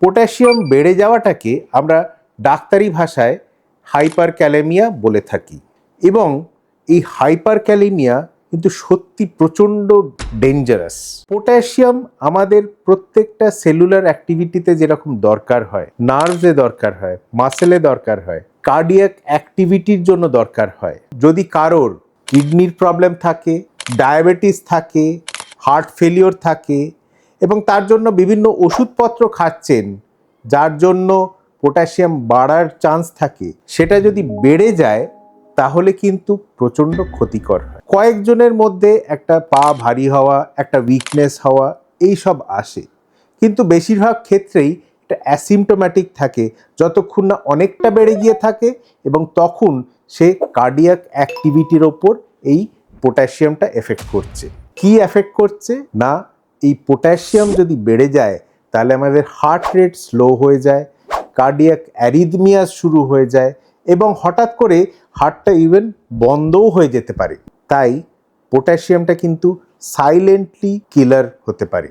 Potassium বেড়ে যাওয়াটাকে আমরা ডাক্তারি ভাষায় হাইপারক্যালেমিয়া বলে থাকি এবং এই হাইপারক্যালেমিয়া কিন্তু সত্যি প্রচণ্ড ডেঞ্জারাস। পটাশিয়াম আমাদের প্রত্যেকটা সেলুলার অ্যাক্টিভিটিতে যেরকম দরকার হয়, নার্ভসে দরকার হয়, মাসেলে দরকার হয়, কার্ডিয়াক অ্যাক্টিভিটির জন্য দরকার হয়। যদি কারোর কিডনির প্রবলেম থাকে, ডায়াবেটিস থাকে, হার্ট ফেলিওর থাকে এবং তার জন্য বিভিন্ন ওষুধপত্র খাচ্ছেন যার জন্য পটাশিয়াম বাড়ার চান্স থাকে, সেটা যদি বেড়ে যায় তাহলে কিন্তু প্রচণ্ড ক্ষতিকর হয়। কয়েকজনের মধ্যে একটা পা ভারী হওয়া, একটা উইকনেস হওয়া এইসব আসে, কিন্তু বেশিরভাগ ক্ষেত্রেই এটা অ্যাসিমটোম্যাটিক থাকে যতক্ষণ না অনেকটা বেড়ে গিয়ে থাকে এবং তখন সে কার্ডিয়াক অ্যাক্টিভিটির ওপর এই পটাশিয়ামটা এফেক্ট করছে। কি এফেক্ট করছে না, এই পটাশিয়াম যদি বেড়ে যায় তাহলে আমাদের হার্ট রেট স্লো হয়ে যায়, কার্ডিয়াক অ্যারিথমিয়া শুরু হয়ে যায় এবং হঠাৎ করে হার্টটা ইভেন বন্ধও হয়ে যেতে পারে। তাই পটাশিয়ামটা কিন্তু সাইলেন্টলি কিলার হতে পারে।